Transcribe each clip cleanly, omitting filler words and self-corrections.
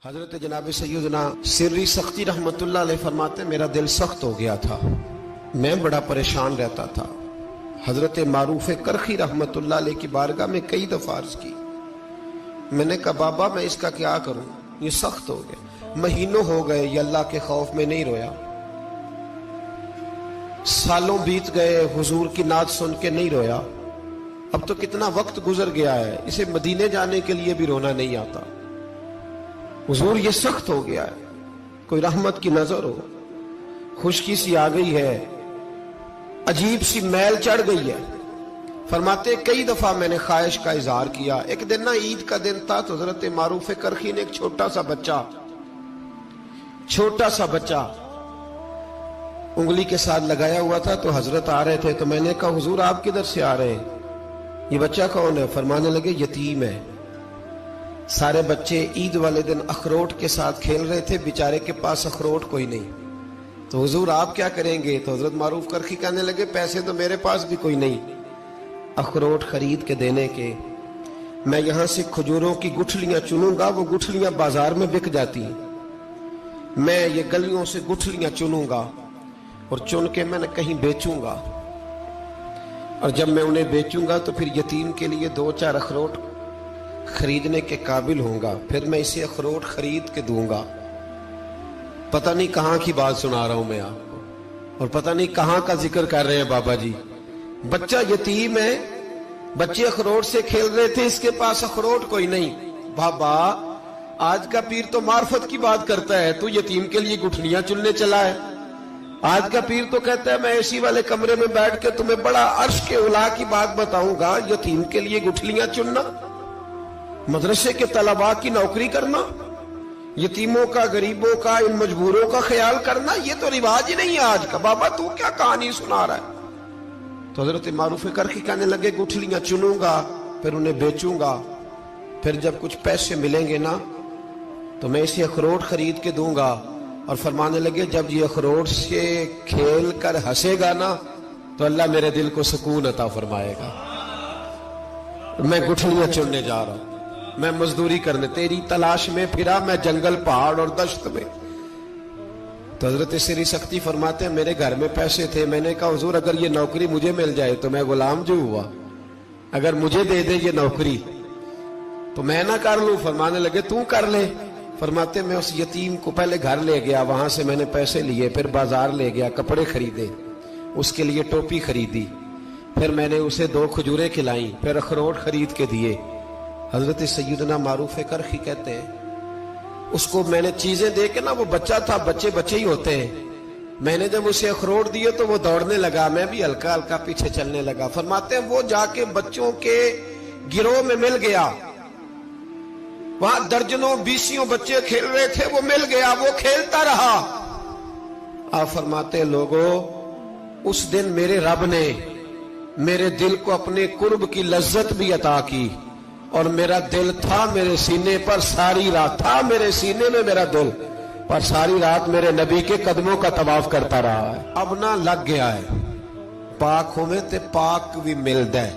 حضرت جناب سیدنا سری سختی رحمت اللہ علیہ فرماتے میرا دل سخت ہو گیا تھا، میں بڑا پریشان رہتا تھا۔ حضرت معروف کرخی رحمت اللہ علیہ کی بارگاہ میں کئی دفعہ عرض کی، میں نے کہا بابا میں اس کا کیا کروں، یہ سخت ہو گیا، مہینوں ہو گئے یہ اللہ کے خوف میں نہیں رویا، سالوں بیت گئے حضور کی نعت سن کے نہیں رویا، اب تو کتنا وقت گزر گیا ہے، اسے مدینے جانے کے لیے بھی رونا نہیں آتا، حضور یہ سخت ہو گیا ہے، کوئی رحمت کی نظر ہو، خشکی سی آ گئی ہے، عجیب سی میل چڑھ گئی ہے۔ فرماتے کئی دفعہ میں نے خواہش کا اظہار کیا، ایک دن نا عید کا دن تھا تو حضرت معروف کرخی نے ایک چھوٹا سا بچہ انگلی کے ساتھ لگایا ہوا تھا، تو حضرت آ رہے تھے تو میں نے کہا حضور آپ کدھر سے آ رہے ہیں، یہ بچہ کون ہے؟ فرمانے لگے یتیم ہے۔ سارے بچے عید والے دن اخروٹ کے ساتھ کھیل رہے تھے، بیچارے کے پاس اخروٹ کوئی نہیں، تو حضور آپ کیا کریں گے؟ تو حضرت معروف کرخی کہنے لگے پیسے تو میرے پاس بھی کوئی نہیں اخروٹ خرید کے دینے کے، میں یہاں سے کھجوروں کی گٹھلیاں چنوں گا، وہ گٹھلیاں بازار میں بک جاتی ہیں، میں یہ گلیوں سے گٹھلیاں چنوں گا اور چن کے میں نے کہیں بیچوں گا، اور جب میں انہیں بیچوں گا تو پھر یتیم کے لیے 2-4 اخروٹ خریدنے کے قابل ہوں گا، پھر میں اسے اخروٹ خرید کے دوں گا۔ پتہ نہیں کہاں کی بات سنا رہا ہوں میں آپ کو، اور پتہ نہیں کہاں کا ذکر کر رہے ہیں بابا جی۔ بچہ یتیم ہے، بچے اخروٹ سے کھیل رہے تھے، اس کے پاس اخروٹ کوئی نہیں۔ بابا آج کا پیر تو معرفت کی بات کرتا ہے، تو یتیم کے لیے گٹھلیاں چننے چلا ہے۔ آج کا پیر تو کہتا ہے میں اسی والے کمرے میں بیٹھ کے تمہیں بڑا عرش کے اعلیٰ کی بات بتاؤں گا، یتیم کے لیے گٹھلیاں چننا، مدرسے کے طلباء کی نوکری کرنا، یتیموں کا، غریبوں کا، ان مجبوروں کا خیال کرنا، یہ تو رواج ہی نہیں ہے آج کا۔ بابا تو کیا کہانی سنا رہا ہے؟ تو حضرت معروف کرخی کہنے لگے گٹھلیاں چنوں گا، پھر انہیں بیچوں گا، پھر جب کچھ پیسے ملیں گے نا تو میں اسے اخروٹ خرید کے دوں گا، اور فرمانے لگے جب یہ اخروٹ سے کھیل کر ہنسے گا نا تو اللہ میرے دل کو سکون عطا فرمائے گا۔ میں گٹھلیاں چننے جا رہا ہوں، میں مزدوری کرنے، تیری تلاش میں پھرا میں جنگل، پہاڑ اور دشت میں۔ تو حضرت سری سختی فرماتے ہیں میرے گھر میں پیسے تھے، میں نے کہا حضور اگر یہ نوکری مجھے مل جائے تو میں غلام جو ہوا، اگر مجھے دے دے یہ نوکری تو میں نہ کر لوں؟ فرمانے لگے تو کر لے۔ فرماتے میں اس یتیم کو پہلے گھر لے گیا، وہاں سے میں نے پیسے لیے، پھر بازار لے گیا، کپڑے خریدے، اس کے لیے ٹوپی خریدی، پھر میں نے اسے 2 کھجوریں کھلائیں، پھر اخروٹ خرید کے دیے۔ حضرت سیدنا معروف کرخی کہتے ہیں اس کو میں نے چیزیں دے کے نا، وہ بچہ تھا، بچے ہی ہوتے ہیں، میں نے جب اسے اخروٹ دیے تو وہ دوڑنے لگا، میں بھی ہلکا ہلکا پیچھے چلنے لگا۔ فرماتے ہیں وہ جا کے بچوں کے گروہ میں مل گیا، وہاں درجنوں 20 بچے کھیل رہے تھے، وہ مل گیا، وہ کھیلتا رہا۔ آپ فرماتے ہیں لوگوں اس دن میرے رب نے میرے دل کو اپنے قرب کی لذت بھی عطا کی، اور میرا دل تھا میرے سینے پر ساری رات، تھا میرے سینے میں میرا دل، پر ساری رات میرے نبی کے قدموں کا طواف کرتا رہا ہے۔ اب نہ لگ گیا ہے، پاک ہوئے تے پاک بھی ملدا ہے،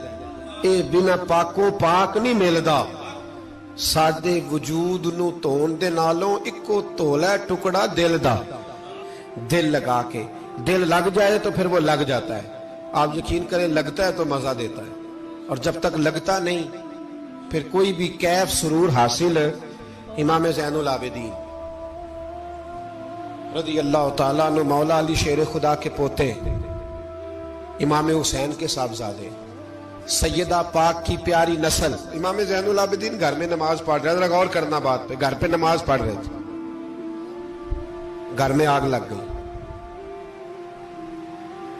اے بنا پاکوں پاک نہیں ملدا۔ ساڈے وجود نو دھون دے نالوں اکو تولا ٹکڑا دل دا، دل لگا کے، دل لگ جائے تو پھر وہ لگ جاتا ہے۔ آپ یقین کریں لگتا ہے تو مزہ دیتا ہے، اور جب تک لگتا نہیں پھر کوئی بھی کیف سرور حاصل۔ امام زین العابدین رضی اللہ تعالیٰ عنہ مولا علی شیر خدا کے پوتے، امام حسین کے صاحبزادے، سیدہ پاک کی پیاری نسل، امام زین العابدین گھر میں نماز پڑھ رہے تھے، غور کرنا بات پہ، گھر پہ نماز پڑھ رہے تھے، گھر میں آگ لگ گئی۔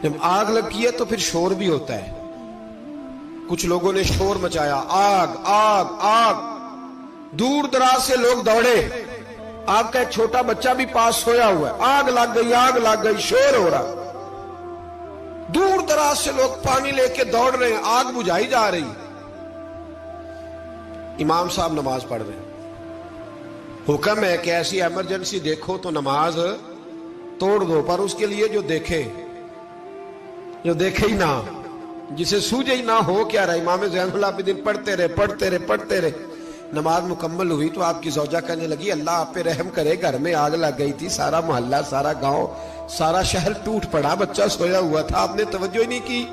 جب آگ لگی ہے تو پھر شور بھی ہوتا ہے، کچھ لوگوں نے شور مچایا، آگ آگ آگ، دور دراز سے لوگ دوڑے، آپ کا ایک چھوٹا بچہ بھی پاس سویا ہوا ہے، آگ لگ گئی، شور ہو رہا، دور دراز سے لوگ پانی لے کے دوڑ رہے ہیں، آگ بجھائی جا رہی، امام صاحب نماز پڑھ رہے ہیں۔ حکم ہے کہ ایسی ایمرجنسی دیکھو تو نماز توڑ دو، پر اس کے لیے جو دیکھے ہی نہ، جسے سوجے ہی نہ ہو کیا رہا۔ امام زین العابدین پڑھتے رہے، نماز مکمل ہوئی تو آپ کی زوجہ کہنے لگی اللہ آپ پہ رحم کرے، گھر میں آگ لگ گئی تھی، سارا محلہ، سارا گاؤں، سارا شہر ٹوٹ پڑا، بچہ سویا ہوا تھا، آپ نے توجہ ہی نہیں کی۔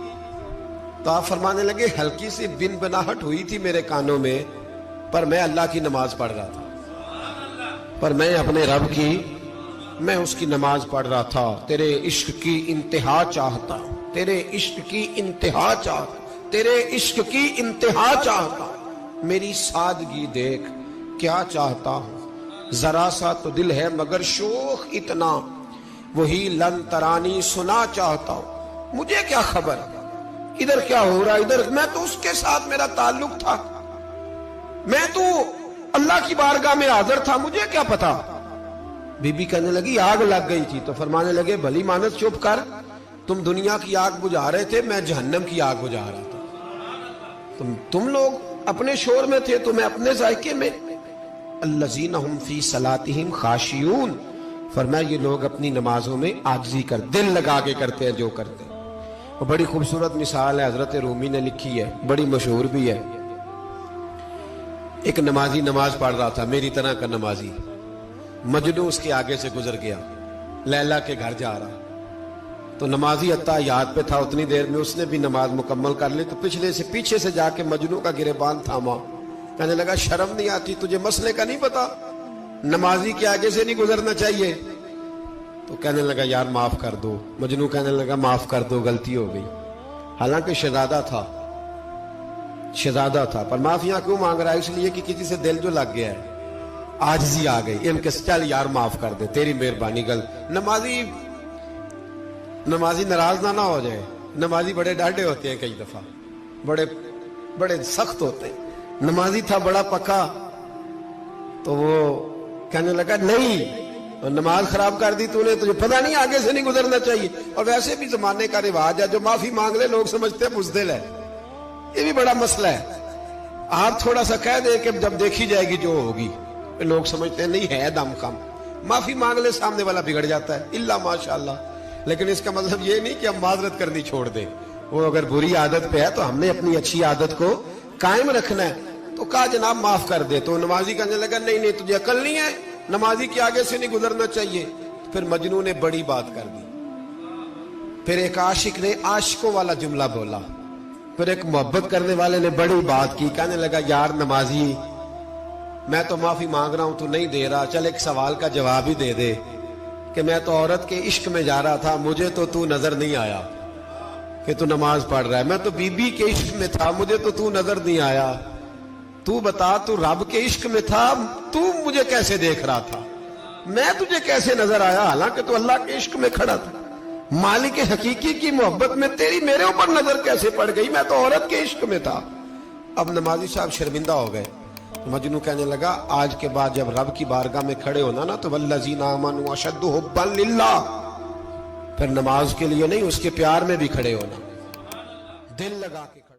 تو آپ فرمانے لگے ہلکی سی بن بناہٹ ہوئی تھی میرے کانوں میں، پر میں اللہ کی نماز پڑھ رہا تھا، پر میں اپنے رب کی میں اس کی نماز پڑھ رہا تھا۔ تیرے عشق کی انتہا چاہتا، تیرے عشق کی انتہا چاہتا، تیرے عشق کی انتہا چاہتا، میری سادگی دیکھ کیا چاہتا ہوں، ذرا سا تو دل ہے مگر شوخ اتنا، وہی لن ترانی سنا چاہتا ہوں، مجھے کیا خبر ادھر کیا ہو رہا، ادھر میں تو اس کے ساتھ میرا تعلق تھا، میں تو اللہ کی بارگاہ میں حاضر تھا، مجھے کیا پتا۔ بی بی کہنے لگی آگ لگ گئی تھی، تو فرمانے لگے بھلی مانس چپ کر، تم دنیا کی آگ بجھا رہے تھے، میں جہنم کی آگ بجھا رہا تھا، تم لوگ اپنے شور میں تھے تو میں اپنے ذائقے میں۔ الذین ھم فی صلاتہم خاشعون، فرمایا یہ لوگ اپنی نمازوں میں عاجزی کر دل لگا کے کرتے ہیں جو کرتے ہیں۔ اور بڑی خوبصورت مثال ہے، حضرت رومی نے لکھی ہے، بڑی مشہور بھی ہے۔ ایک نمازی نماز پڑھ رہا تھا، میری طرح کا نمازی، مجنو اس کے آگے سے گزر گیا، لیلا کے گھر جا رہا، تو نمازی اتحیات پہ تھا، اتنی دیر میں اس نے بھی نماز مکمل کر لی، تو پیچھے سے جا کے مجنو کا گریبان تھاما، کہنے لگا شرم نہیں آتی تجھے، مسئلے کا نہیں پتا، نمازی کے آگے سے نہیں گزرنا چاہیے؟ تو کہنے لگا یار معاف کر دو، مجنو کہنے لگا معاف کر دو، غلطی ہو گئی، حالانکہ شہزادہ تھا، پر معافیاں کیوں مانگ رہا ہے؟ اس لیے کہ کسی سے دل جو لگ گیا ہے، عاجزی آ گئی، ان کے چل یار معاف کر دے، تیری مہربانی، نمازی ناراض نہ ہو جائے، نمازی بڑے ڈاڈے ہوتے ہیں، کئی دفعہ بڑے سخت ہوتے ہیں، نمازی تھا بڑا پکا، تو وہ کہنے لگا نہیں، نماز خراب کر دی تو نے، تجھے پتہ نہیں آگے سے نہیں گزرنا چاہیے، اور ویسے بھی زمانے کا رواج ہے، جو معافی مانگ لے لوگ سمجھتے ہیں بزدل ہے، یہ بھی بڑا مسئلہ ہے۔ آپ تھوڑا سا کہہ دیں کہ جب دیکھی جائے گی جو ہوگی، لوگ سمجھتے ہیں نہیں ہے دم کم، معافی مانگ لے سامنے والا بگڑ جاتا ہے، الا ماشاءاللہ، لیکن اس کا مطلب یہ نہیں کہ ہم معذرت کرنی چھوڑ دیں، وہ اگر بری عادت پہ ہے تو ہم نے اپنی اچھی عادت کو قائم رکھنا ہے، تو کہا جناب معاف کر دے، تو نمازی کہنے لگا نہیں تجھے عقل نہیں ہے، نمازی کے آگے سے نہیں گزرنا چاہیے۔ پھر مجنون نے بڑی بات کر دی، پھر ایک عاشق نے عاشقوں والا جملہ بولا، پھر ایک محبت کرنے والے نے بڑی بات کی، کہنے لگا یار نمازی میں تو معافی مانگ رہا ہوں تو نہیں دے رہا، چل ایک سوال کا جواب ہی دے دے کہ میں تو عورت کے عشق میں جا رہا تھا، مجھے تو نظر نہیں آیا کہ تو نماز پڑھ رہا ہے، میں تو بی بی کے عشق میں تھا، مجھے تو نظر نہیں آیا، تو بتا تو رب کے عشق میں تھا، تو مجھے کیسے دیکھ رہا تھا، میں تجھے کیسے نظر آیا، حالانکہ تو اللہ کے عشق میں کھڑا تھا، مالک حقیقی کی محبت میں تیری میرے اوپر نظر کیسے پڑ گئی، میں تو عورت کے عشق میں تھا۔ اب نمازی صاحب شرمندہ ہو گئے، مجنو کہنے لگا آج کے بعد جب رب کی بارگاہ میں کھڑے ہونا نا تو والذین آمنوا اشد حبا للہ، پھر نماز کے لیے نہیں، اس کے پیار میں بھی کھڑے ہونا، دل لگا کے کھڑے